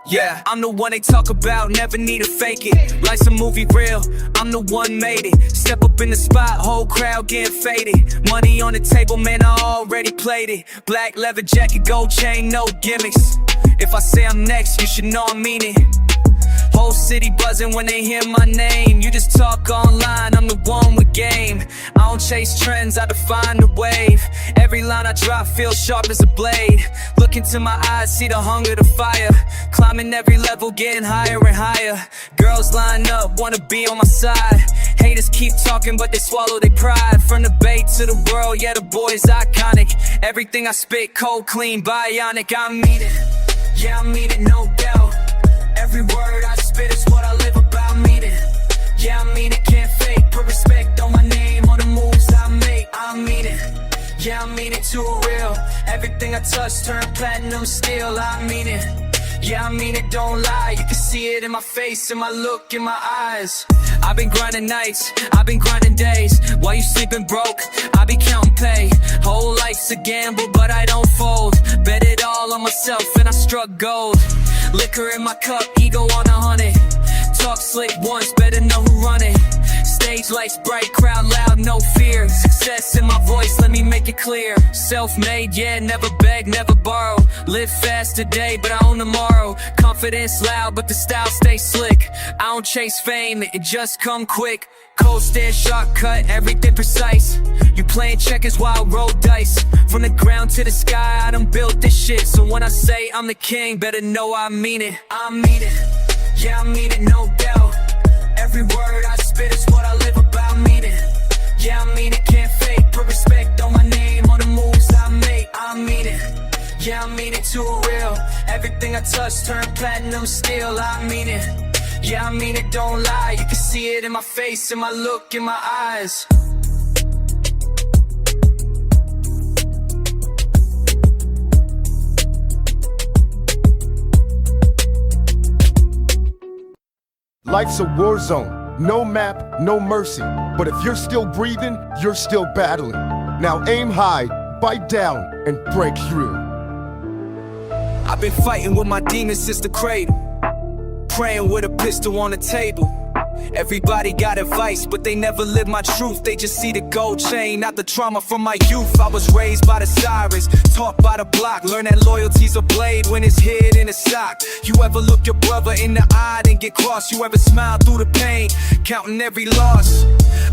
Yeah, I'm the one they talk about, never need to fake it. Life's a movie real, I'm the one made it. Step up in the spot, whole crowd getting faded. Money on the table, man, I already played it. Black leather jacket, gold chain, no gimmicks. If I say I'm next, you should know I mean it. Whole city buzzing when they hear my name. You just talk online, I'm the one with game. I don't chase trends, I define the wave. Every line I drop feels sharp as a blade. Look into my eyes, see the hunger, the fire. Climbing every level, getting higher and higher. Girls line up, wanna be on my side. Haters keep talking, but they swallow their pride. From the bay to the world, yeah, the boy's iconic. Everything I spit, cold, clean, bionic. I mean it, yeah, I mean it, no doubt. Every word I spit is what I live about, mean it. Yeah, I mean it, can't fake. Put respect on my name, on the moves I make. I mean it, yeah, I mean it, too real. Everything I touch turn platinum steel. I mean it, yeah, I mean it, don't lie. You can see it in my face, in my look, in my eyes. I've been grinding nights, I've been grinding days. While you sleeping broke, I be counting pay. Whole life's a gamble, but I don't fold. Bet it all on myself and I struck gold. Liquor in my cup, ego on 100. Talk slick once, better know who run it. Stage lights bright, crowd loud, no fear. Success in my voice, let me make it clear. Self-made, yeah, never beg, never borrow. Live fast today, but I own tomorrow. Confidence loud, but the style stays slick. I don't chase fame, it just come quick. Cold stare, shortcut, everything precise. You playing checkers while I roll dice. From the ground to the sky, I done built this shit. So when I say I'm the king, better know I mean it. I mean it, yeah, I mean it, no doubt. Every word I spit is what I live about, mean it. Yeah, I mean it, can't fake. Put respect on my name, on the moves I make. I mean it, yeah, I mean it, too real. Everything I touch turn platinum steel. I mean it, yeah, I mean it, don't lie. You can see it in my face, in my look, in my eyes. Life's a war zone, no map, no mercy. But if you're still breathing, you're still battling. Now aim high, bite down, and break through. I've been fighting with my demons since the cradle. Praying with a pistol on the table. Everybody got advice, but they never live my truth. They just see the gold chain, not the trauma from my youth. I was raised by the sirens, taught by the block. Learn that loyalty's a blade when it's hid in a sock. You ever look your brother in the eye and get crossed? You ever smile through the pain, counting every loss?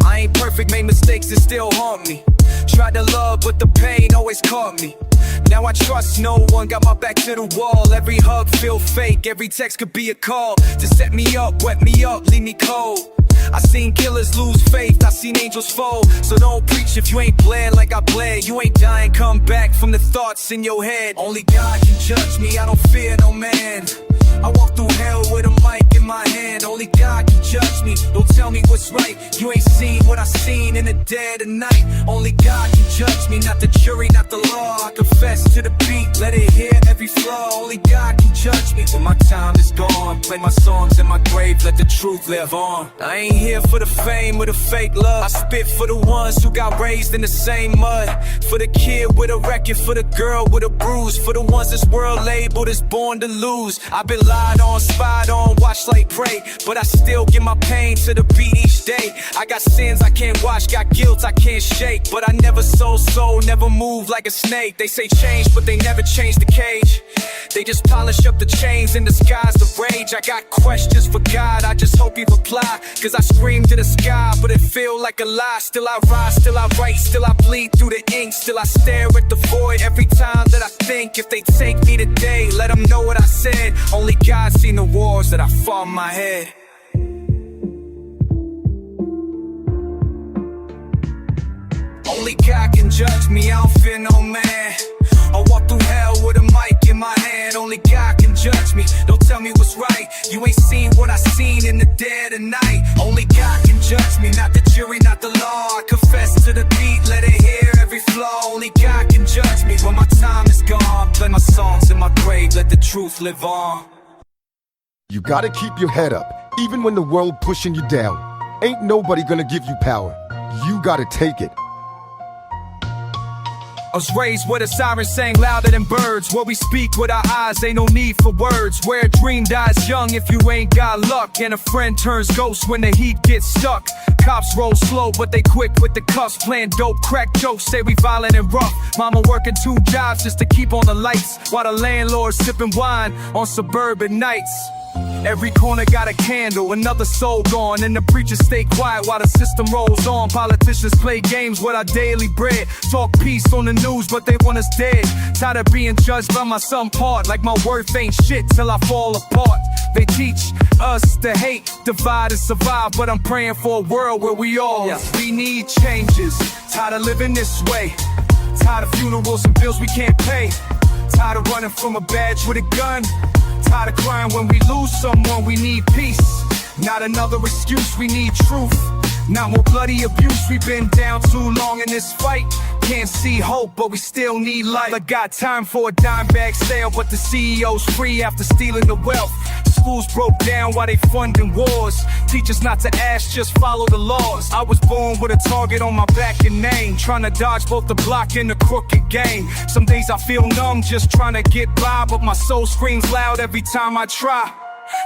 I ain't perfect, made mistakes that still haunt me. Tried to love, but the pain always caught me. Now I trust no one, got my back to the wall. Every hug feel fake, every text could be a call to set me up, wet me up, leave me cold. I seen killers lose faith, I seen angels fall. So don't preach if you ain't bled like I bled. You ain't dying, come back from the thoughts in your head. Only God can judge me, I don't fear no man. I walk through hell with a mic in my hand. Only God can judge me, don't tell me what's right. You ain't seen what I seen in the dead of night. Only God can judge me, not the jury, not the law. I confess to the beat, let it hear every flaw. Only God can judge me when my time is gone. Play my songs in my grave, let the truth live on. I ain't here for the fame or the fake love. I spit for the ones who got raised in the same mud. For the kid with a record, for the girl with a bruise. For the ones this world labeled as born to lose. I've been lied on, spied on, watched like prey, but I still give my pain to the beat each day. I got sins I can't wash, got guilt I can't shake, but I never sold soul, never move like a snake. They say change, but they never change the cage. They just polish up the chains and disguise the rage. I got questions for God, I just hope he reply. Cause I scream to the sky, but it feel like a lie. Still I rise, still I write, still I bleed through the ink. Still I stare at the void every time that I think. If they take me today, let them know what I said. Only God seen the wars that I fought in my head. Only God can judge me, I don't fear no man. I walk through hell with a mic in my hand. Only God can judge me, don't tell me what's right. You ain't seen what I seen in the dead of night. Only God can judge me, not the jury, not the law. I confess to the beat, let it hear every flaw. Only God can judge me when my time is gone. Play my songs in my grave, let the truth live on. You gotta keep your head up, even when the world pushing you down. Ain't nobody gonna give you power. You gotta take it. I was raised with a siren sang louder than birds. Where we speak with our eyes, ain't no need for words. Where a dream dies young if you ain't got luck, and a friend turns ghost when the heat gets stuck. Cops roll slow, but they quick with the cuffs. Playing dope, crack jokes, say we violent and rough. Mama working 2 jobs just to keep on the lights, while the landlord sipping wine on suburban nights. Every corner got a candle, another soul gone, and the preachers stay quiet while the system rolls on. Politicians play games with our daily bread, talk peace on the news, but they want us dead. Tired of being judged by my some part, like my worth ain't shit till I fall apart. They teach us to hate, divide and survive, but I'm praying for a world where we need changes. Tired of living this way, tired of funerals and bills we can't pay, tired of running from a badge with a gun, tired of crying when we lose someone. We need peace, not another excuse, we need truth. Not more bloody abuse, we've been down too long in this fight. Can't see hope, but we still need light. I got time for a dime bag sale, but the CEO's free after stealing the wealth. Schools broke down while they funding wars. Teach us not to ask, just follow the laws. I was born with a target on my back and name, trying to dodge both the block and the crooked game. Some days I feel numb, just trying to get by, but my soul screams loud every time I try.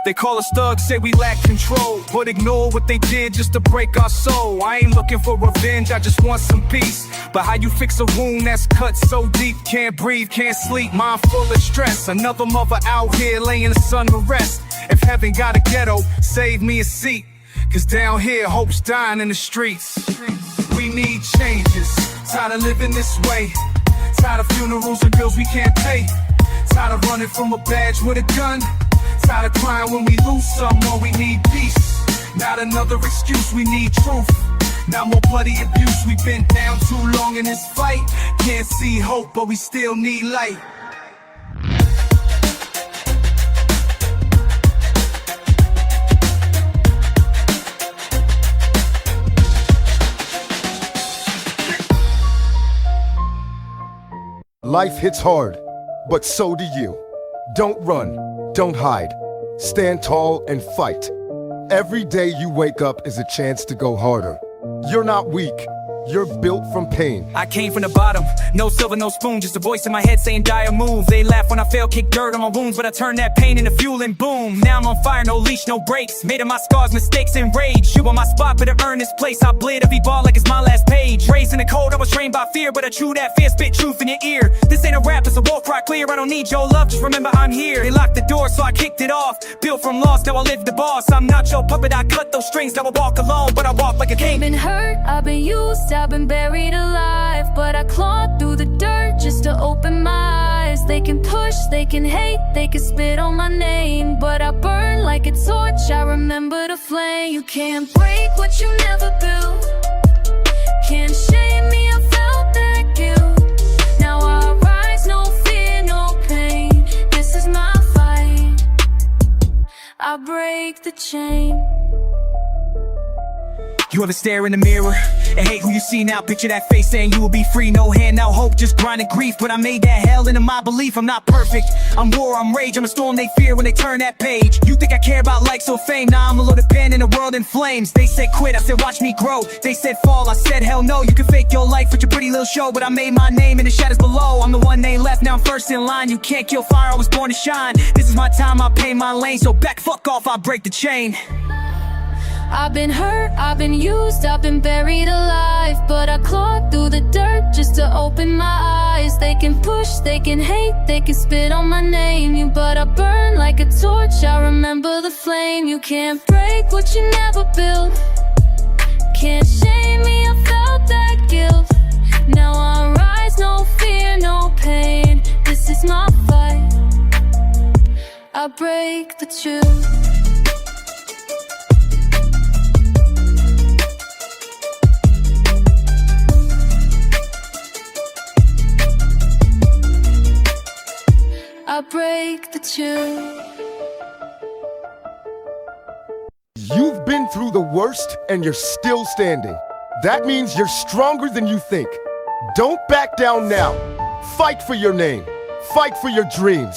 They call us thugs, say we lack control, but ignore what they did just to break our soul. I ain't looking for revenge, I just want some peace. But how you fix a wound that's cut so deep? Can't breathe, can't sleep, mind full of stress. Another mother out here laying the sun to rest. If heaven got a ghetto, save me a seat, cause down here hope's dying in the streets. We need changes, tired of living this way, tired of funerals and bills we can't pay, tired of running from a badge with a gun, tired of crying when we lose someone. We need peace, not another excuse, we need truth. Not more bloody abuse, we've been down too long in this fight. Can't see hope, but we still need light. Life hits hard, but so do you. Don't run, don't hide. Stand tall and fight. Every day you wake up is a chance to go harder. You're not weak, you're built from pain. I came from the bottom, no silver, no spoon, just a voice in my head saying dire move. They laugh when I fail, kick dirt on my wounds, but I turn that pain into fuel and boom. Now I'm on fire, no leash, no brakes. Made of my scars, mistakes, and rage. You on my spot, but to earn this place, I bleed every ball like it's my last page. Raised in the cold, I was trained by fear, but I chew that fear, spit truth in your ear. This ain't a rap, it's a war cry clear. I don't need your love, just remember I'm here. They locked the door, so I kicked it off. Built from lost, now I live the boss. I'm not your puppet, I cut those strings. Now I walk alone, but I walk like a king. I've been hurt, I've been used, I've been buried alive, but I clawed through the dirt just to open my eyes. They can push, they can hate, they can spit on my name, but I burn like a torch, I remember the flame. You can't break what you never built, can't shame me, I felt that guilt. Now I rise, no fear, no pain, this is my fight, I break the chain. You ever stare in the mirror and hate who you see now? Picture that face saying you will be free. No hand, no hope, just grinding grief. But I made that hell into my belief. I'm not perfect, I'm war, I'm rage. I'm a storm they fear when they turn that page. You think I care about likes or fame? Nah, I'm a loaded pen in a world in flames. They said quit, I said watch me grow. They said fall, I said hell no. You can fake your life with your pretty little show, but I made my name in the shadows below. I'm the one they left, now I'm first in line. You can't kill fire, I was born to shine. This is my time, I pay my lane. So back, fuck off, I break the chain. I've been hurt, I've been used, I've been buried alive, but I clawed through the dirt just to open my eyes. They can push, they can hate, they can spit on my name, but I burn like a torch, I remember the flame. You can't break what you never built, can't shame me, I felt that guilt. Now I rise, no fear, no pain, this is my fight, I break the truth. I break the truth. You've been through the worst and you're still standing. That means you're stronger than you think. Don't back down now. Fight for your name. Fight for your dreams.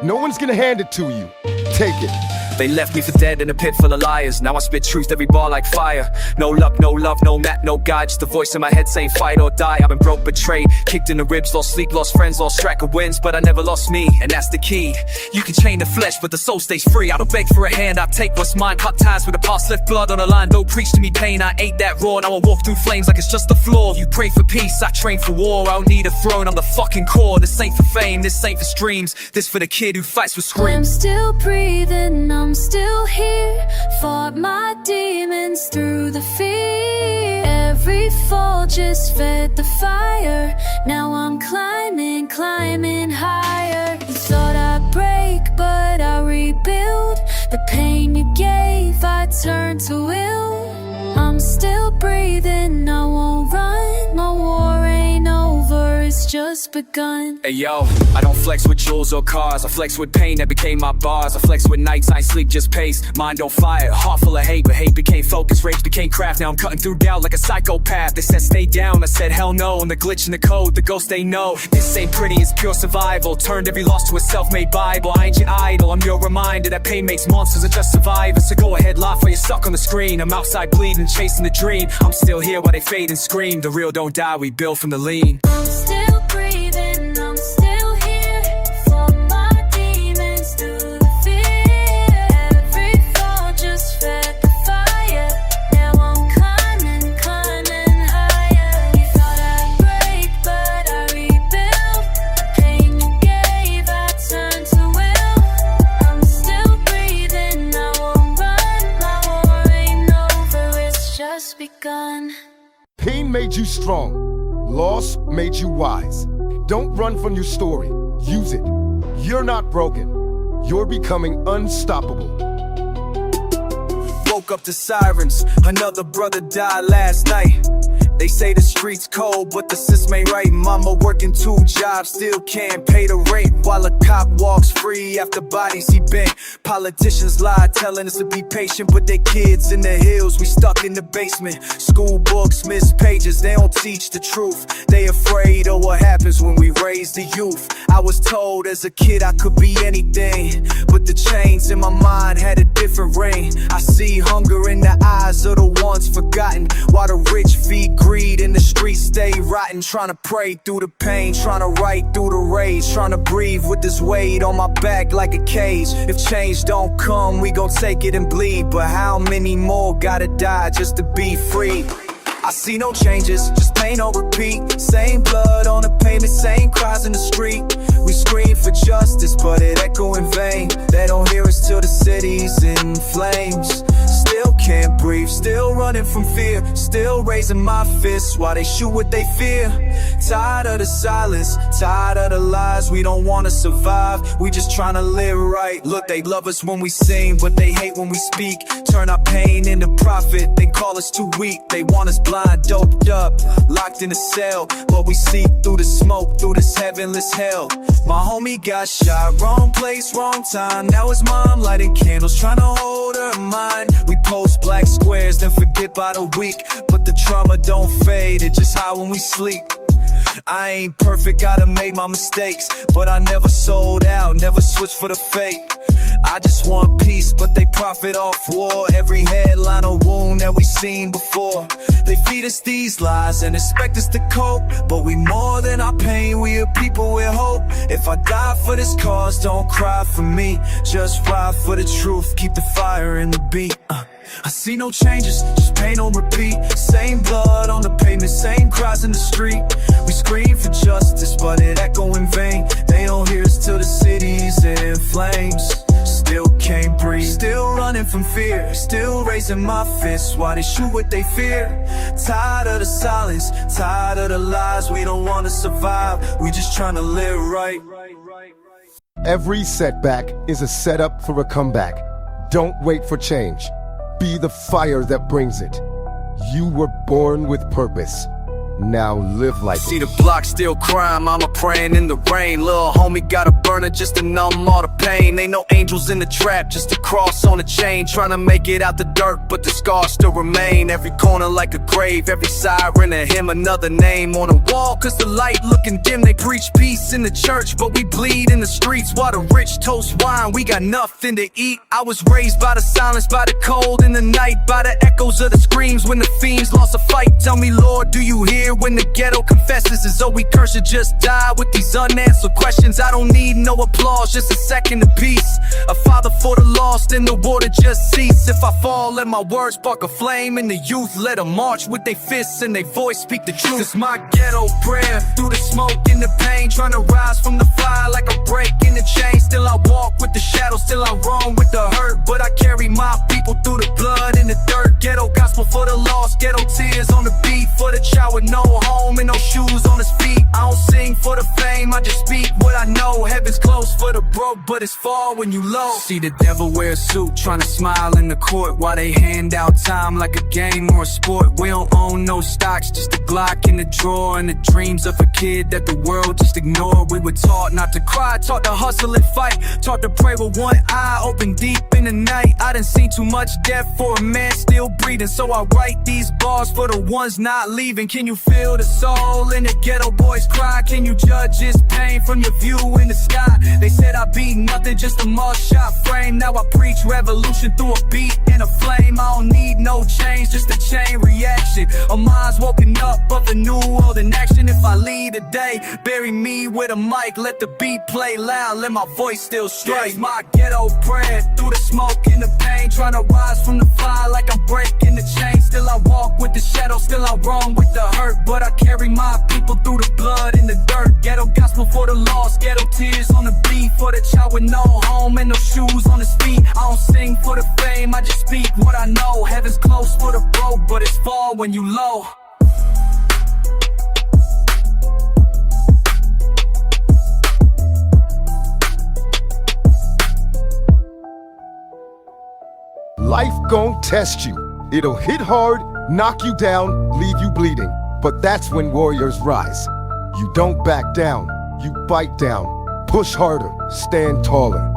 No one's gonna hand it to you. Take it. They left me for dead in a pit full of liars. Now I spit truth every bar like fire. No luck, no love, no map, no guide. Just the voice in my head saying fight or die. I've been broke, betrayed, kicked in the ribs, lost sleep, lost friends, lost track of wins, but I never lost me, and that's the key. You can chain the flesh, but the soul stays free. I don't beg for a hand, I take what's mine. Cut ties with the past, left blood on the line. Don't preach to me pain, I ate that raw. Now I walk through flames like it's just the floor. You pray for peace, I train for war. I don't need a throne, I'm the fucking core. This ain't for fame, this ain't for streams. This for the kid who fights for screams. I'm still breathing, I'm still here. Fought my demons through the fear. Every fall just fed the fire. Now I'm climbing, climbing higher. You thought I'd break, but I rebuild. The pain you gave, I turned to will. I'm still breathing, I won't run. My war ain't over, it's just begun. Hey yo, I don't flex with jewels or cars. I flex with pain that became my bars. I flex with nights, I ain't sleep, just pace. Mind on fire, heart full of hate, but hate became focus, rage became craft. Now I'm cutting through doubt like a psychopath. They said stay down, I said hell no. And the glitch in the code, the ghost they know. This ain't pretty, it's pure survival. Turned every loss to a self-made Bible. I ain't your idol, I'm your reminder that pain makes monsters or just survivors. So go ahead, laugh while you're stuck on the screen. I'm outside bleeding, chasing the dream. I'm still here while they fade and scream. The real don't die, we build from the lean. I'm still breathing, I'm still here. Fought my demons through the fear. Every fall just fed the fire. Now I'm climbing, climbing higher. You thought I'd break, but I rebuilt. The pain you gave, I turned to will. I'm still breathing, I won't run. My war ain't over, it's just begun. Pain made you strong. Loss made you wise. Don't run from your story. Use it. You're not broken. You're becoming unstoppable. Woke up to sirens. Another brother died last night. They say the streets cold, but the system ain't right. Mama working 2 jobs, still can't pay the rent. While a cop walks free after bodies he bent. Politicians lie, telling us to be patient, but they kids in the hills, we stuck in the basement. School books miss pages, they don't teach the truth. They afraid of what happens when we raise the youth. I was told as a kid I could be anything, but the chains in my mind had a different ring. I see hunger in the eyes of the ones forgotten, while the rich feed greed in the streets stay rotten. Trying to pray through the pain, trying to write through the rage, trying to breathe with this weight on my back like a cage. If change don't come, we gon' take it and bleed. But how many more gotta die just to be free? I see no changes, just pain on repeat. Same blood on the pavement, same cries in the street. We scream for justice, but it echo in vain. They don't hear us till the city's in flames. Still can't breathe, still running from fear. Still raising my fists while they shoot what they fear. Tired of the silence, tired of the lies. We don't wanna survive, we just tryna live right. Look, they love us when we sing, but they hate when we speak. Turn our pain into profit, they call us too weak. They want us blind, doped up, locked in a cell. But we see through the smoke, through this heavenless hell. My homie got shot, wrong place, wrong time. Now his mom lighting candles, trying to hold her mind. We post black squares, then forget by the week. But the trauma don't fade, it just high when we sleep. I ain't perfect, gotta make my mistakes, but I never sold out, never switched for the fake. I just want peace, but they profit off war. Every headline a wound that we seen before. They feed us these lies and expect us to cope, but we more than our pain, we are people with hope. If I die for this cause, don't cry for me. Just ride for the truth, keep the fire in the beat. I see no changes, just pain on repeat. Same blood on the pavement, same cries in the street. We scream for justice, but it echo in vain. They don't hear us till the city's in flames. Still can't breathe, still running from fear. Still raising my fists while they shoot what they fear. Tired of the silence, tired of the lies. We don't wanna survive, we just tryna live right. Every setback is a setup for a comeback. Don't wait for change. Be the fire that brings it. You were born with purpose. Now live like See it. the block still crime, mama praying in the rain. Little homie got a burner just to numb all the pain. Ain't no angels in the trap, just a cross on a chain. Trying to make it out the dirt, but the scars still remain. Every corner like a grave, every siren a hymn, another name on a wall. Cause the light looking dim, they preach peace in the church, but we bleed in the streets. While the rich toast wine, we got nothing to eat. I was raised by the silence, by the cold in the night, by the echoes of the screams when the fiends lost a fight. Tell me, Lord, do you hear when the ghetto confesses as though we curse or just die with these unanswered questions? I don't need no applause, just a second of peace. A father for the lost and the war to just cease. If I fall, let my words spark a flame in the youth. Let them march with their fists and their voice speak the truth. It's my ghetto prayer through the smoke and the pain, trying to rise from the fire like a break in the chain. Still I walk with the shadows, still I roam with the hurt, but I carry my people through the blood and the dirt. Ghetto gospel for the lost, ghetto tears on the beat for the child with no home and no shoes on his feet. I don't sing for the fame, I just speak what I know. Heaven's close for the broke, but it's far when you low. See the devil wear a suit, trying to smile in the court while they hand out time like a game or a sport. We don't own no stocks, just a Glock in the drawer and the dreams of a kid that the world just ignored. We were taught not to cry, taught to hustle and fight, taught to pray with one eye open deep in the night. I done seen too much death for a man still breathing, so I write these bars for the ones not leaving. Can you feel the soul in the ghetto boys cry? Can you judge his pain from your view in the sky? They said I be nothing, just a mugshot frame. Now I preach revolution through a beat and a flame. I don't need no change, just a chain reaction. A mind's woken up of the new world in action. If I lead a day, bury me with a mic, let the beat play loud, let my voice still strike. It's my ghetto prayer through the smoke and the pain, trying to rise from the fire like I'm breaking the chain. Still I walk with the shadow, still I roam with the hurt, but I carry my people through the blood and the dirt. Ghetto gospel for the lost, ghetto tears on the beat for the child with no home and no shoes on his feet. I don't sing for the fame, I just speak what I know. Heaven's close for the broke, but it's far when you low. Life gon' test you. It'll hit hard, knock you down, leave you bleeding. But that's when warriors rise. You don't back down, you bite down. Push harder, stand taller.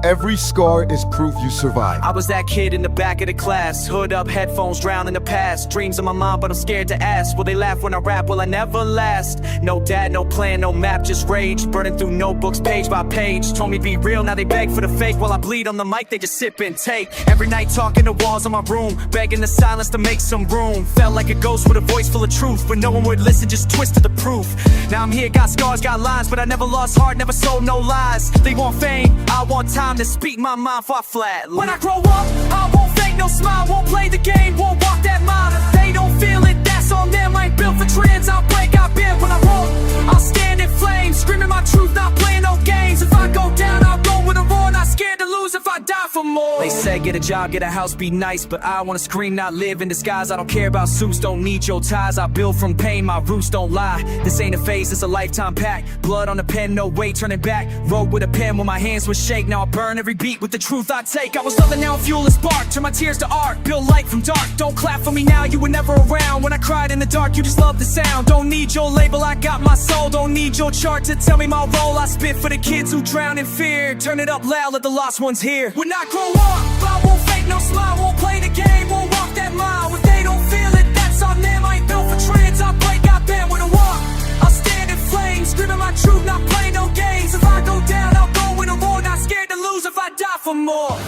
Every scar is proof you survive. I was that kid in the back of the class, hood up, headphones, drown in the past. Dreams on my mind, but I'm scared to ask. Will they laugh when I rap? Will I never last? No dad, no plan, no map, just rage. Burning through notebooks, page by page. Told me be real, now they beg for the fake. While I bleed on the mic, they just sip and take. Every night talking to walls in my room, begging the silence to make some room. Felt like a ghost with a voice full of truth, but no one would listen, just twisted the proof. Now I'm here, got scars, got lines, but I never lost heart, never sold no lies. They want fame, I want time to speak my mind for I flat. When I grow up, I won't fake no smile, won't play the game, won't walk that mile. If they don't feel it, that's on them. I ain't built for trends, I'll break, I'll bend. When I walk, I'll stand in flames, screaming my truth, not playing no games. If I go down, I'll go with a roar, not scared to lose if I die for more. They say get a job, get a house, be nice, but I wanna scream, not live in disguise. I don't care about suits, don't need your ties. I build from pain, my roots don't lie. This ain't a phase, it's a lifetime pact. Blood on the pen, no way turning back. Wrote with a pen when my hands would shake. Now I burn every beat with the truth I take. I was loving, now I'm fuel and spark. Turn my tears to art, build light from dark. Don't clap for me now, you were never around. When I cried in the dark, you just loved the sound. Don't need your label, I got my soul. Don't need your chart to tell me my role. I spit for the kids who drown in fear. Turn it up loud, let the lost ones hear. When I grow up, I won't fake no smile, won't play the game, won't walk that mile. If they don't feel it, that's on them. I ain't built for trends, I'll break, I'll bend. When I walk, I'll stand in flames, screaming my truth, not play no games. If I go down, I'll go with a roar, not scared to lose if I die for more.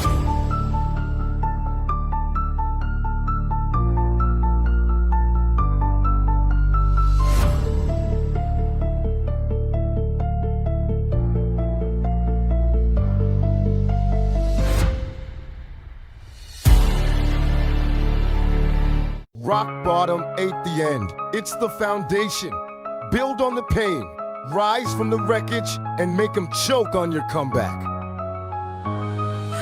Rock bottom ain't the end, it's the foundation. Build on the pain, rise from the wreckage, and make them choke on your comeback.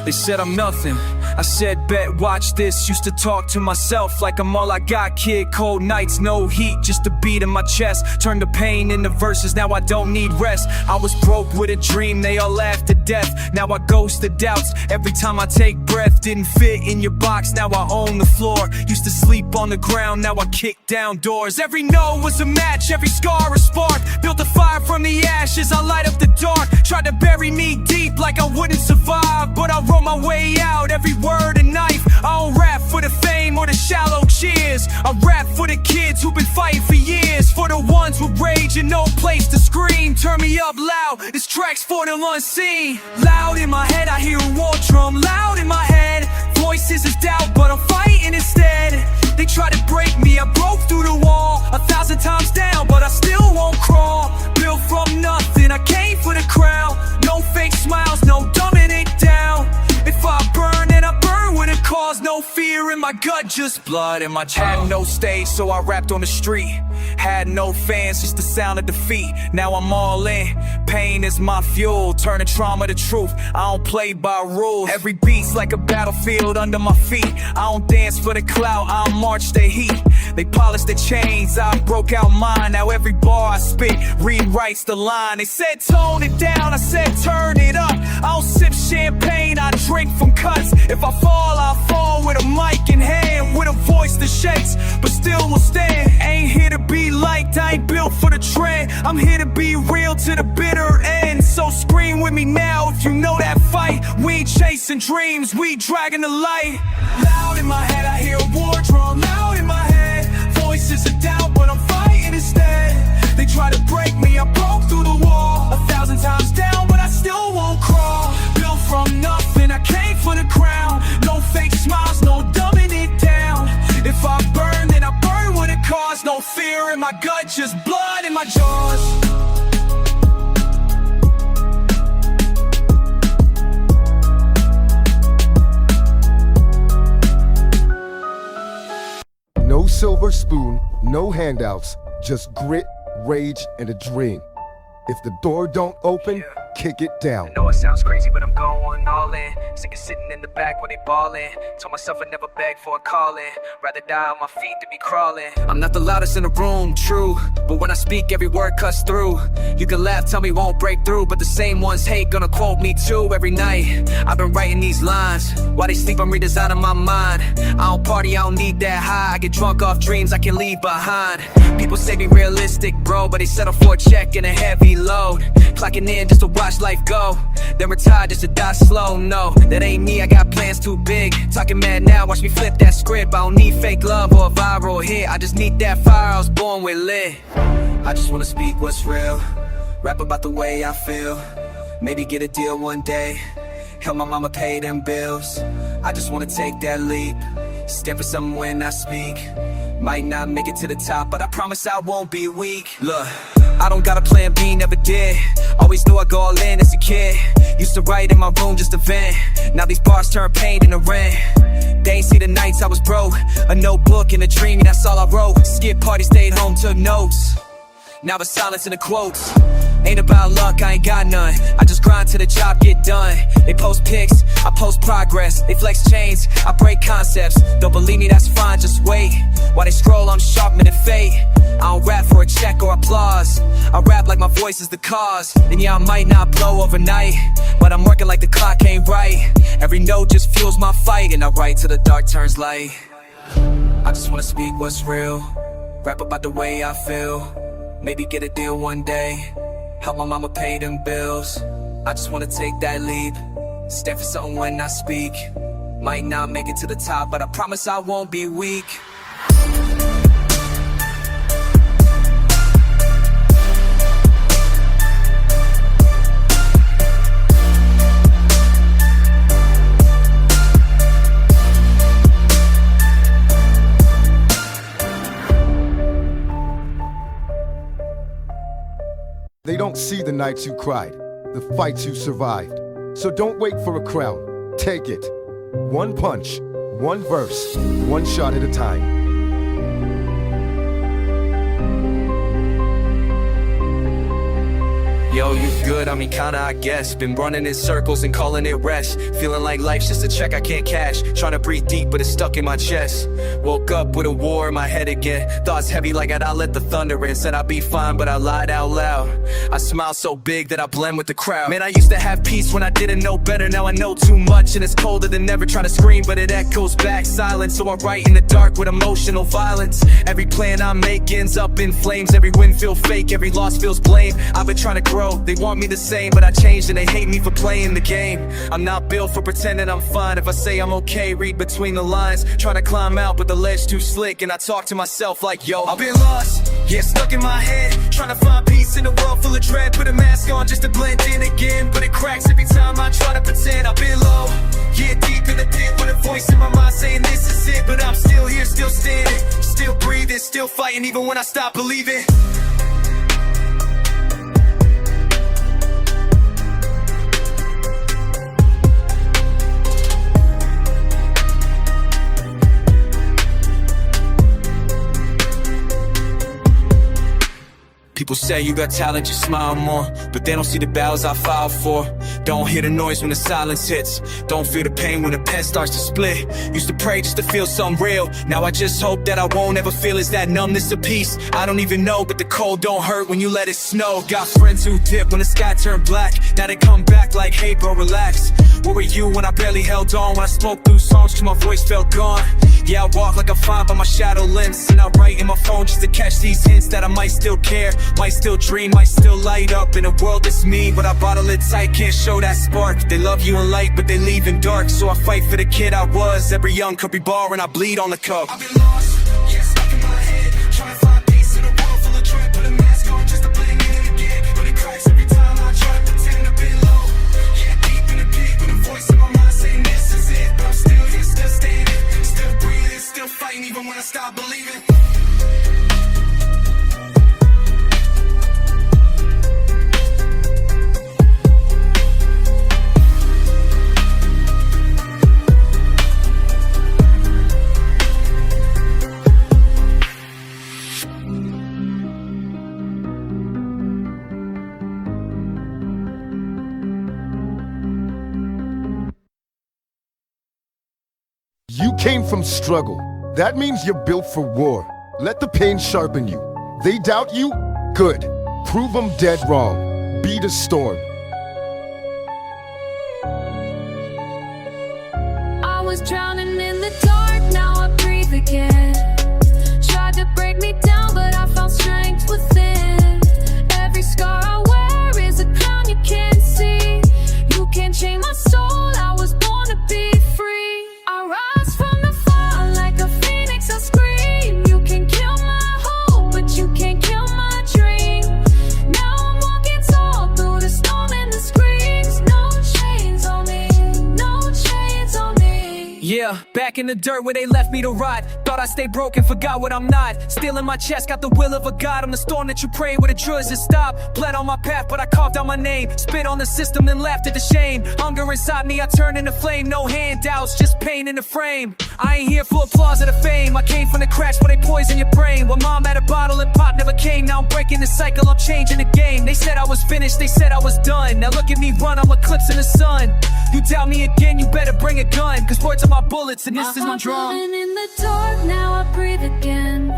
They said I'm nothing, I said, bet, watch this. Used to talk to myself like I'm all I got, kid. Cold nights, no heat, just a beat in my chest. Turn the pain into verses, now I don't need rest. I was broke with a dream, they all laughed to death. Now I ghost the doubts every time I take breath. Didn't fit in your box, now I own the floor. Used to sleep on the ground, now I kick down doors. Every no was a match, every scar a spark. Built a fire from the ashes, I light up the dark. Tried to bury me deep like I wouldn't survive, but I wrote my way out, every word a knife. I don't rap for the fame or the shallow cheers. I rap for the kids who've been fighting for years. For the ones with rage and no place to scream. Turn me up loud, this track's for the unseen. Loud in my head, I hear a war drum. Loud in my head, voices of doubt, but I'm fighting instead. They try to break me, I broke through the wall 1,000 times down, but I still won't crawl. Built from nothing, I came for the crown. No fake smiles, no dumbing it down. If I burn, then I burn with a cause. No fear in my gut, just blood in my chest. Had no stage, so I rapped on the street. Had no fans, just the sound of defeat. Now I'm all in, pain is my fuel. Turning trauma to truth, I don't play by rules. Every beat's like a battlefield under my feet. I don't dance for the clout, I don't march the heat. They polish the chains, I broke out mine. Now every bar I spit rewrites the line. They said tone it down, I said turn it up. I don't sip champagne, I drink from cuts. If I fall, I'll fall with a mic in hand, with a voice that shakes, but still will stand. Ain't here to be liked, I ain't built for the trend. I'm here to be real to the bitter end. So scream with me now if you know that fight. We ain't chasing dreams, we dragging the light. Loud in my head, I hear a war drum. Loud in my head, voices of doubt, but I'm fighting instead. They try to break me, I broke through the wall 1,000 times down, but I still won't crawl. Built from nothing, I came for the crown. No fake smiles, no dumbing it down. If I burn, then I burn with a cause. No fear in my gut, just blood in my jaws. No silver spoon, no handouts, just grit, rage, and a dream. If the door don't open, kick it down. I know it sounds crazy, but I'm going all in. Sick of sitting in the back while they ballin'. Told myself I'd never beg for a calling. Rather die on my feet than be crawling. I'm not the loudest in the room, true, but when I speak, every word cuts through. You can laugh, tell me won't break through, but the same ones hate, gonna quote me too every night. I've been writing these lines. While they sleep, I'm redesigning my mind. I don't party, I don't need that high. I get drunk off dreams I can leave behind. People say be realistic, bro, but they settle for a check and a heavy load. Clocking in just to watch life go, then retire just to die slow. No, that ain't me, I got plans too big. Talking mad now, watch me flip that script. I don't need fake love or a viral hit, I just need that fire I was born with lit. I just wanna speak what's real, rap about the way I feel. Maybe get a deal one day, help my mama pay them bills. I just wanna take that leap, stand for something when I speak. Might not make it to the top, but I promise I won't be weak. Look, I don't got a plan B, never did. Always knew I'd go all in as a kid. Used to write in my room just to vent. Now these bars turn pain into rent. They ain't see the nights I was broke. A notebook and a dream, that's all I wrote. Skip party, stayed home, took notes. Now the silence in the quotes. Ain't about luck, I ain't got none. I just grind till the job get done. They post pics, I post progress. They flex chains, I break concepts. Don't believe me, that's fine, just wait. While they scroll, I'm sharpening fate. I don't rap for a check or applause. I rap like my voice is the cause. And yeah, I might not blow overnight, but I'm working like the clock ain't right. Every note just fuels my fight, and I write till the dark turns light. I just wanna speak what's real, rap about the way I feel. Maybe get a deal one day, help my mama pay them bills. I just wanna take that leap, stand for something when I speak. Might not make it to the top, but I promise I won't be weak. They don't see the nights you cried, the fights you survived. So don't wait for a crown, take it. One punch, one verse, one shot at a time. Yo, you good? good, I mean kinda I guess. Been running in circles and calling it rest. Feeling like life's just a check I can't cash. Trying to breathe deep but it's stuck in my chest. Woke up with a war in my head again. Thoughts heavy like I'd let the thunder in. Said I'd be fine but I lied out loud. I smile so big that I blend with the crowd. Man, I used to have peace when I didn't know better. Now I know too much and it's colder than ever. Trying to scream but it echoes back silent. So I write in the dark with emotional violence. Every plan I make ends up in flames. Every win feels fake, every loss feels blame. I've been trying to grow, they want me the same, but I changed and they hate me for playing the game. I'm not built for pretending I'm fine. If I say I'm okay, read between the lines. Trying to climb out but the ledge too slick, and I talk to myself like, yo, I've been lost, yeah, stuck in my head. Trying to find peace in a world full of dread. Put a mask on just to blend in again, but it cracks every time I try to pretend. I've been low, yeah, deep in the pit, with a voice in my mind saying this is it. But I'm still here, still standing, still breathing, still fighting even when I stop believing. People say you got talent, you smile more, but they don't see the battles I filed for. Don't hear the noise when the silence hits. Don't feel the pain when the pen starts to split. Used to pray just to feel something real. Now I just hope that I won't ever feel is that numbness of peace. I don't even know, but the cold don't hurt when you let it snow. Got friends who dip when the sky turned black. Now they come back like, hey bro, relax. Where were you when I barely held on? When I spoke through songs cause my voice felt gone. Yeah, I walk like I'm fine by my shadow limps, and I write in my phone just to catch these hints that I might still care, might still dream, might still light up in a world that's mean. But I bottle it tight, can't show that spark. They love you in light, but they leave in dark. So I fight for the kid I was. Every young could be bar and I bleed on the cup. I've been lost, yeah, stuck in my head. Trying to find peace in a world full of dread. Put a mask on just to blend in again, but it cracks every time I try to pretend a bit low. Yeah, deep in the pit, with a voice in my mind saying this is it. But I'm still here, still standing, still breathing, still fighting even when I stop believing. You came from struggle. That means you're built for war. Let the pain sharpen you. They doubt you? Good. Prove them dead wrong. Beat a storm. I was drowning in the dark, now I breathe again. Tried to break me down, but I found strength within. Every scar I wear is a crown you can't see. You can't chain my soul, I was born to be free. I rise from the fall like a phoenix, I scream. You can kill my hope, but you can't kill my dream. Now I'm walking tall through the storm and the screams. No chains on me, no chains on me. Yeah, back in the dirt where they left me to rot. Thought I stayed broken, forgot what I'm not. Still in my chest, got the will of a god. I'm the storm that you pray with a drugs to stop. Bled on my path, but I carved out my name. Spit on the system, then laughed at the shame. Hunger inside me, I turned into flame. No handouts, just pain in the frame. I ain't here for applause or the fame. I came from the cracks where they poison your brain. When mom had a bottle and pop never came. Now I'm breaking the cycle, I'm changing the game. They said I was finished, they said I was done. Now look at me run, I'm eclipsing the sun. You doubt me again, you better bring a gun. Cause words are my bullets and this is my drum. Running in the dark, now I breathe again.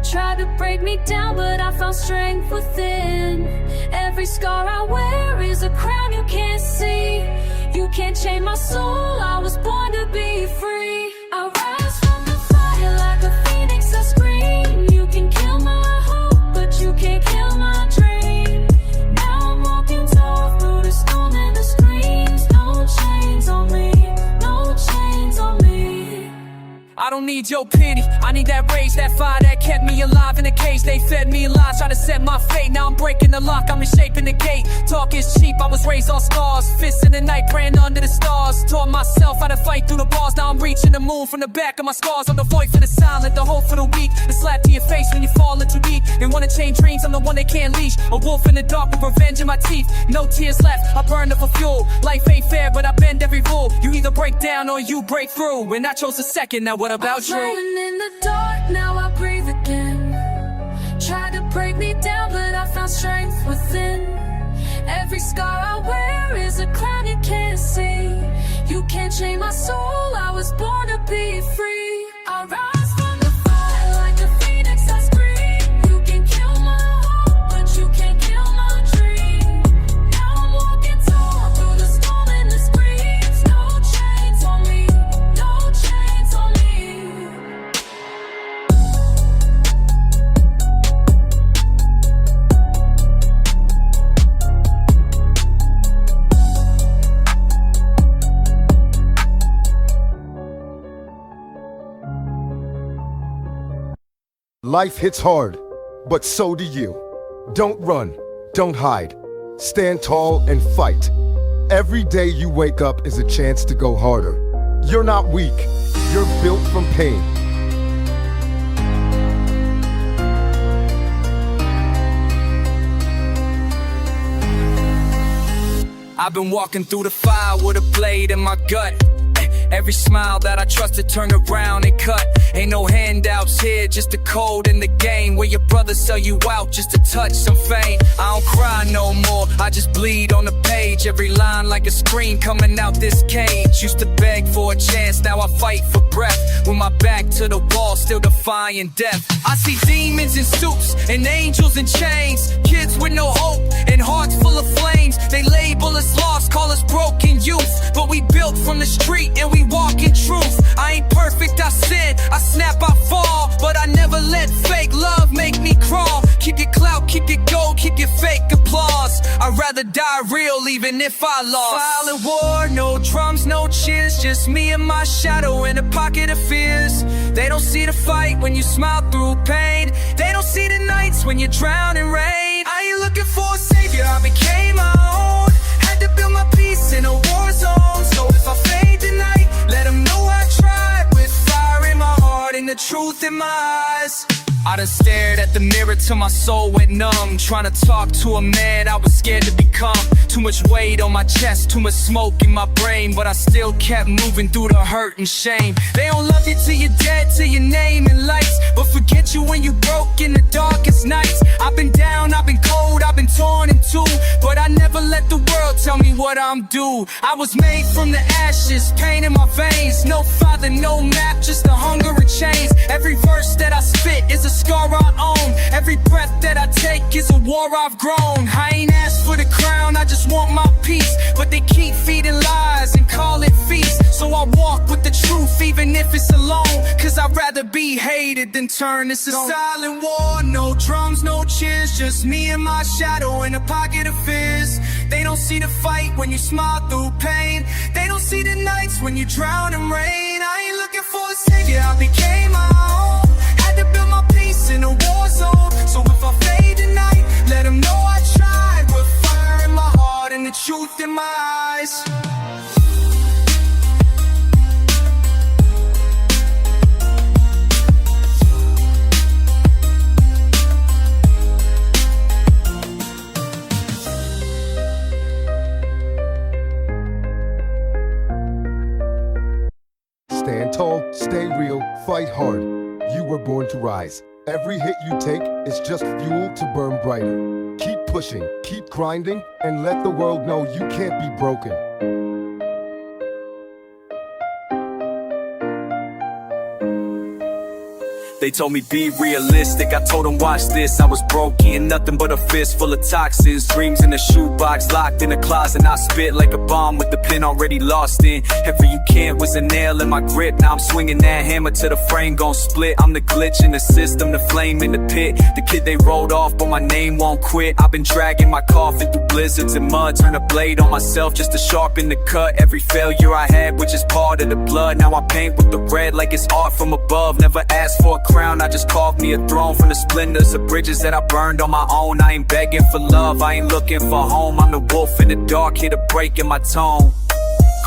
Tried to break me down, but I found strength within. Every scar I wear is a crown you can't see. You can't chain my soul, I was born to be free. I rise from the fire like a phoenix, I scream. You can kill my hope, but you can't kill my dream. Now I'm walking tall through the storm and the screams. No chains on me, no chains on me. I don't need your pity, I need that rage, that fire that kept me alive in the cage. They fed me lies, trying to set my fate. Now I'm breaking the lock, I'm shaping the gate. Talk is cheap, I was raised on scars. Fists in the night, praying under the stars. Taught myself how to fight through the bars. Now I'm reaching the moon from the back of my scars. I'm the voice for the silent, the hope for the weak. The slap to your face when you fall into deep. They wanna chain dreams, I'm the one they can't leash. A wolf in the dark with revenge in my teeth. No tears left, I burned up for fuel. Life ain't fair, but I bend every rule. You either break down or you break through. And I chose the second, now what about you? Drowning in the dark, now I breathe again. Tried to break me down, but I found strength within. Every scar I wear is a cloud you can't see. You can't chain my soul, I was born to be free. I rise from the fire like a phoenix, I scream. You can kill my hope, but you can't kill my dream. Now I'm walking tall through the storm and the screams. No chains on me, no chains on me. Life hits hard, but so do you. Don't run, don't hide. Stand tall and fight. Every day you wake up is a chance to go harder. You're not weak, you're built from pain. I've been walking through the fire with a blade in my gut. Every smile that I trusted turned around and cut. Ain't no handouts here, just a code in the game where your brothers sell you out just to touch some fame. I don't cry no more, I just bleed on the page. Every line like a scream coming out this cage. Used to beg for a chance, now I fight for breath. With my back to the wall, still defying death. I see demons in suits and angels in chains. Kids with no hope and hearts full of flames. They label us lost, call us broken youth. But we built from the street and we walk in truth. I ain't perfect, I sin, I snap, I fall. But I never let fake love make me crawl. Keep your clout, keep your gold, keep your fake applause. I'd rather die real even if I lost. Violent war, no drums, no cheers. Just me and my shadow in a pocket of fears. They don't see the fight when you smile through pain. They don't see the nights when you drown in rain. I ain't looking for a savior, I became my own. Had to build my peace in a war zone. So if I fade tonight, let them know I tried. With fire in my heart and the truth in my eyes. I done stared at the mirror till my soul went numb. Trying to talk to a man I was scared to become. Too much weight on my chest, too much smoke in my brain. But I still kept moving through the hurt and shame. They don't love you till you're dead, till your name in lights. But forget you when you broke in the darkest nights. I've been down, I've been cold, I've been torn in two. But I never let the world tell me what I'm due. I was made from the ashes, pain in my veins. No father, no map, just the hunger and chains. Every verse that I spit is a scar I own. Every breath that I take is a war I've grown. I ain't asked for the crown, I just want my peace. But they keep feeding lies and call it feast. So I walk with the truth even if it's alone. Cause I'd rather be hated than turn this a silent war. No drums, no cheers, just me and my shadow in a pocket of fears. They don't see the fight when you smile through pain. They don't see the nights when you drown in rain. I ain't looking for a savior, I became my own. Had to build my peace in a war zone. So if I fade tonight, let them know I tried. With fire in my heart and the truth in my eyes. Stand tall, stay real, fight hard. You were born to rise. Every hit you take is just fuel to burn brighter. Keep pushing, keep grinding, and let the world know you can't be broken. They told me be realistic, I told them watch this. I was broken, nothing but a fist full of toxins. Dreams in a shoebox, locked in a closet. I spit like a bomb with the pin already lost in. Every you can't was a nail in my grip. Now I'm swinging that hammer till the frame gon' split. I'm the glitch in the system, the flame in the pit. The kid they rolled off but my name won't quit. I've been dragging my coffin through blizzards and mud. Turn a blade on myself just to sharpen the cut. Every failure I had which is part of the blood. Now I paint with the red like it's art from above. Never asked for a crown, I just carved me a throne from the splendors of bridges that I burned on my own. I ain't begging for love, I ain't looking for home. I'm the wolf in the dark, here to break in my tone.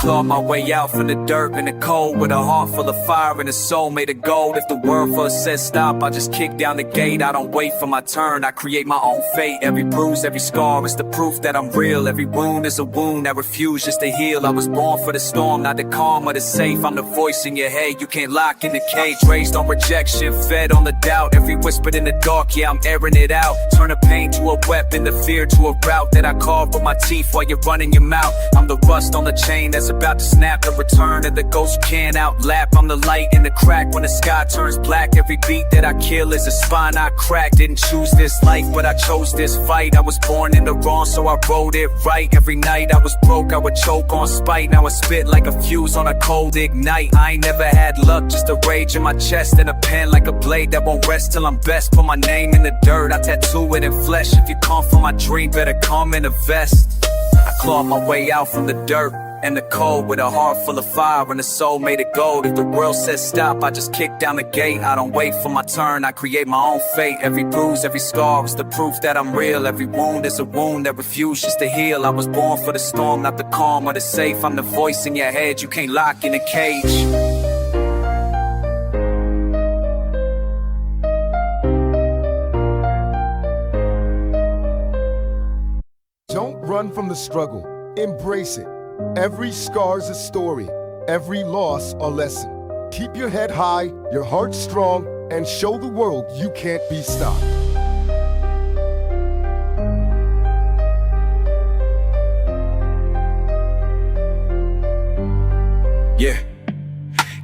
clawed my way out from the dirt and the cold, with a heart full of fire and a soul made of gold. If the world first says stop, I just kick down the gate. I don't wait for my turn, I create my own fate. Every bruise, every scar is the proof that I'm real. Every wound is a wound that refuse just to heal. I was born for the storm, not the calm or the safe. I'm the voice in your head, you can't lock in the cage. Raised on rejection, fed on the doubt. Every whisper in the dark, yeah, I'm airing it out. Turn the pain to a weapon, the fear to a route that I carve with my teeth while you're running your mouth. I'm the rust on the chain that's about to snap. The return of the ghost you can't outlap. I'm the light in the crack when the sky turns black. Every beat that I kill is a spine I crack. Didn't choose this life, but I chose this fight. I was born in the wrong, so I wrote it right. Every night I was broke, I would choke on spite. Now I spit like a fuse on a cold ignite. I ain't never had luck, just a rage in my chest and a pen like a blade that won't rest till I'm best. Put my name in the dirt, I tattoo it in flesh. If you come for my dream, better come in a vest. I clawed my way out from the dirt and the cold, with a heart full of fire and a soul made of gold. If the world says stop, I just kick down the gate. I don't wait for my turn, I create my own fate. Every bruise, every scar is the proof that I'm real. Every wound is a wound that refuses to heal. I was born for the storm, not the calm or the safe. I'm the voice in your head, you can't lock in a cage. Don't run from the struggle, embrace it. Every scar's a story, every loss a lesson. Keep your head high, your heart strong, and show the world you can't be stopped.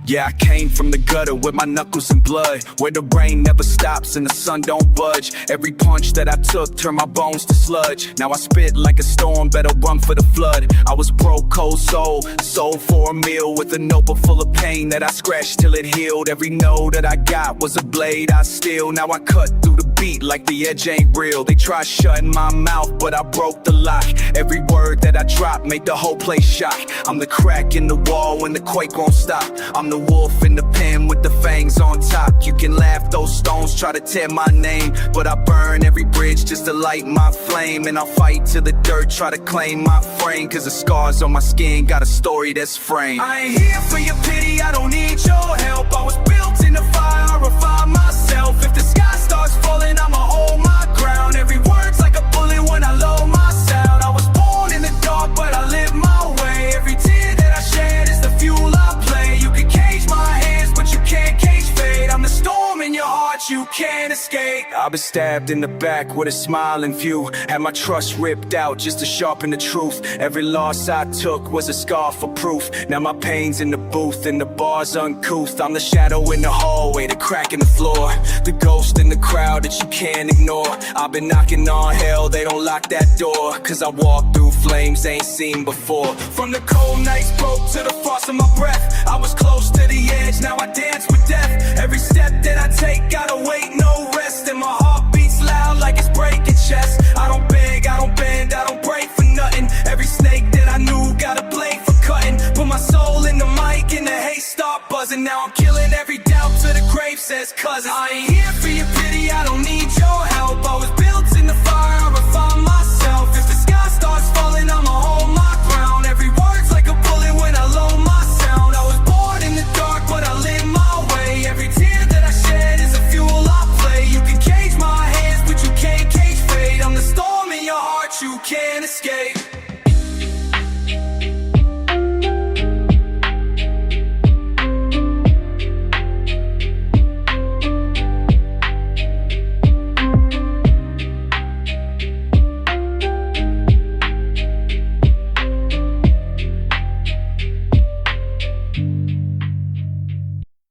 Yeah, I came from the gutter with my knuckles in blood, where the rain never stops and the sun don't budge. Every punch that I took turned my bones to sludge. Now I spit like a storm, better run for the flood. I was broke, cold soul, sold for a meal, with a notebook full of pain that I scratched till it healed. Every note that I got was a blade I steal. Now I cut through the beat like the edge ain't real. They try shutting my mouth, but I broke the lock. Every word that I drop made the whole place shock. I'm the crack in the wall when the quake won't stop. I'm the wolf in the pen with the fangs on top. You can laugh, those stones try to tear my name, but I burn every bridge just to light my flame. And I'll fight till the dirt try to claim my frame, cause the scars on my skin got a story that's framed. I ain't here for your pity, I don't need your help. I was built in the fire, I refine myself. If the sky starts falling, I'ma hold my ground. Every word's like a bullet when I load my sound. I was born in the dark, but I live my way. Every tear that I shed is the fuel I play. You can cage my hands, but you can't cage fate. I'm the storm in your heart, you can't escape. I've been stabbed in the back with a smiling view. Had my trust ripped out just to sharpen the truth. Every loss I took was a scar for proof. Now my pain's in the booth and the bar's uncouth. I'm the shadow in the hallway, the crack in the floor, the ghost in the crowd that you can't ignore. I've been knocking on hell, they don't lock that door, cause I walk through flames ain't seen before. From the cold nights broke to the frost of my breath, I was close to the edge, now I dance with death. Every step that I take, gotta wait, no rest. And my heart beats loud like it's breaking chest. I don't beg, I don't bend, I don't break for nothing. Every snake that I knew got a blade for cutting. Put my soul in the mic and the hate start buzzing. Now I'm killing every doubt to the grave, says cousin. I ain't here for your pity, I don't need your help. I was built in the fire, I refine myself. If the sky starts falling, I'ma hold my ground. Every word's like a bullet when I load my sound. I was born in the dark, but I live my way. Every tear that I shed is a fuel I play. You can cage my hands, but you can't cage fate. I'm the storm in your heart, you can't escape.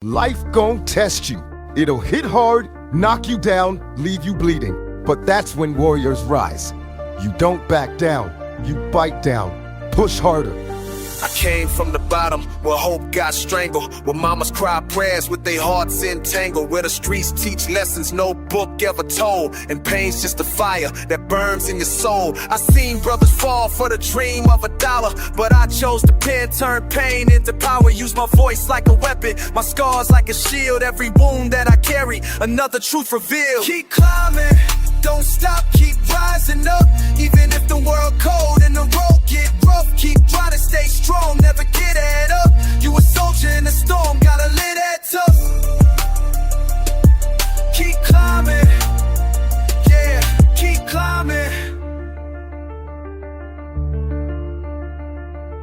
Life gon' test you. It'll hit hard, knock you down, leave you bleeding. But that's when warriors rise. You don't back down, you bite down, push harder. I came from the bottom, where hope got strangled, where mamas cry prayers with their hearts entangled, where the streets teach lessons no book ever told, and pain's just a fire that burns in your soul. I seen brothers fall for the dream of $1, but I chose to pen, turn pain into power, use my voice like a weapon, my scars like a shield, every wound that I carry, another truth revealed. Keep climbing, don't stop, keep rising up, even if the world cold and the road get rough, keep trying to stay strong, never give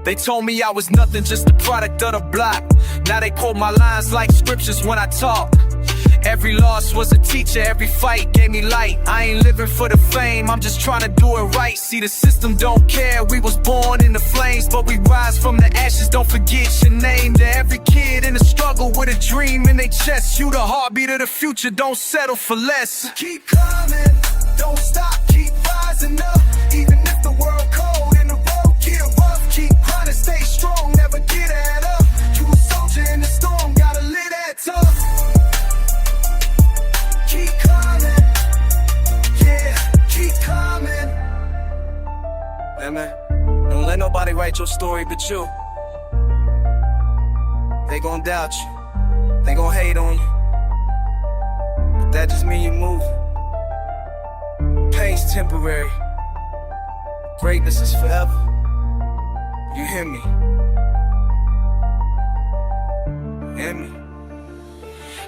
They told me I was nothing, just a product of the block. Now they quote my lines like scriptures when I talk. Every loss was a teacher, every fight gave me light. I ain't living for the fame, I'm just trying to do it right. See, the system don't care, we was born in the flames, but we rise from the ashes, don't forget your name. To every kid in the struggle with a dream in their chest, you the heartbeat of the future, don't settle for less. Keep climbing, don't stop, keep rising up. Even if the world cold and the road get rough, keep grinding, stay strong, never get at up. You a soldier in the storm, gotta live that tough. Keep climbing, yeah, keep climbing. Hey man, don't let nobody write your story but you. They gon' doubt you, they gon' hate on you, but that just mean you moving. Pain's temporary, greatness is forever. You hear me? Hear me?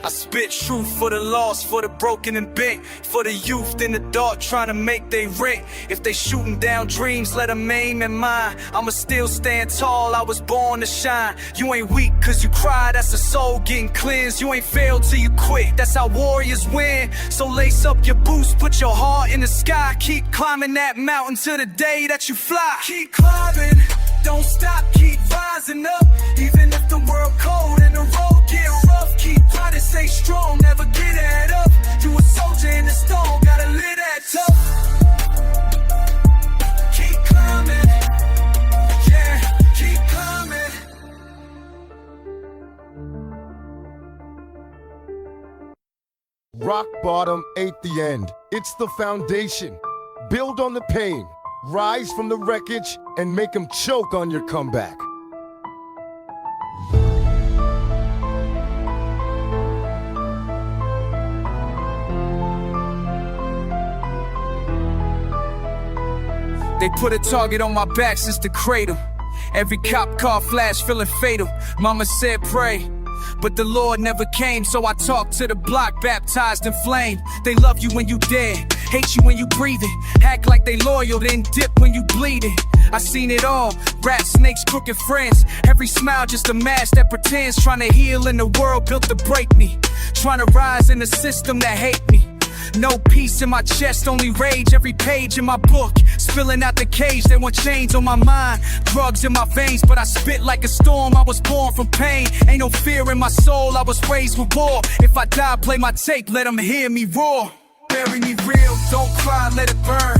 I spit truth for the lost, for the broken and bent, for the youth in the dark trying to make they rent. If they shooting down dreams, let them aim at mine. I'ma still stand tall, I was born to shine. You ain't weak cause you cry, that's the soul getting cleansed. You ain't failed till you quit, that's how warriors win. So lace up your boots, put your heart in the sky. Keep climbing that mountain till the day that you fly. Keep climbing, don't stop, keep rising up. Even if the world cold and the road get rough, keep grinding, stay strong, never get at up. You a soldier in the storm, gotta live that tough. Keep climbing, yeah, keep climbing. Rock bottom ain't the end, it's the foundation. Build on the pain, rise from the wreckage, and make them choke on your comeback. They put a target on my back since the cradle. Every cop car flash feeling fatal. Mama said pray, but the Lord never came. So I talked to the block, baptized in flame. They love you when you dead, hate you when you breathing, act like they loyal, then dip when you bleeding. I seen it all, rats, snakes, crooked friends. Every smile just a mask that pretends. Trying to heal in the world built to break me, trying to rise in the system that hate me. No peace in my chest, only rage. Every page in my book, spilling out the cage. They want chains on my mind, drugs in my veins, but I spit like a storm. I was born from pain, ain't no fear in my soul. I was raised with war. If I die, play my tape, let them hear me roar. Bury me real, don't cry, let it burn.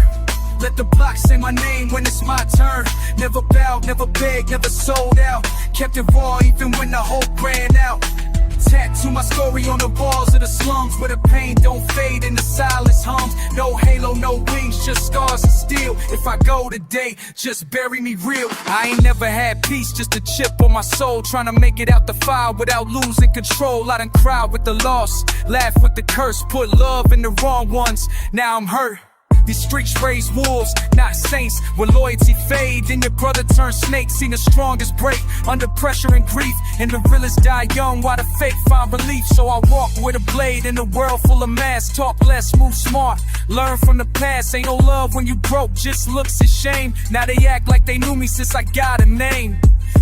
Let the block say my name when it's my turn. Never bowed, never begged, never sold out. Kept it raw even when the hope ran out. Tattoo my story on the walls of the slums, where the pain don't fade and the silence hums. No halo, no wings, just scars and steel. If I go today, just bury me real. I ain't never had peace, just a chip on my soul. Trying to make it out the fire without losing control. I done cried with the loss, laughed with the curse, put love in the wrong ones. Now I'm hurt. These streets raise wolves, not saints. When loyalty fade, then your brother turns snake. Seen the strongest break under pressure and grief, and the realest die young while the fake find relief. So I walk with a blade in a world full of masks. Talk less, move smart, learn from the past. Ain't no love when you broke, just looks and shame. Now they act like they knew me since I got a name.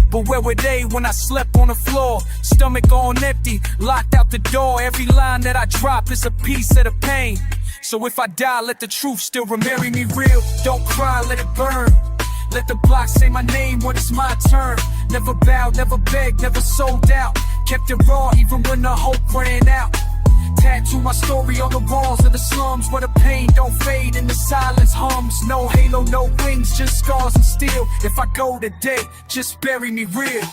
But where were they when I slept on the floor? Stomach on empty, locked out the door. Every line that I drop is a piece of the pain. So if I die, let the truth still bury me real. Don't cry, let it burn. Let the block say my name when it's my turn. Never bowed, never begged, never sold out. Kept it raw even when the hope ran out. Tattoo my story on the walls of the slums, where the pain don't fade and the silence hums. No halo, no wings, just scars and steel. If I go today, just bury me real.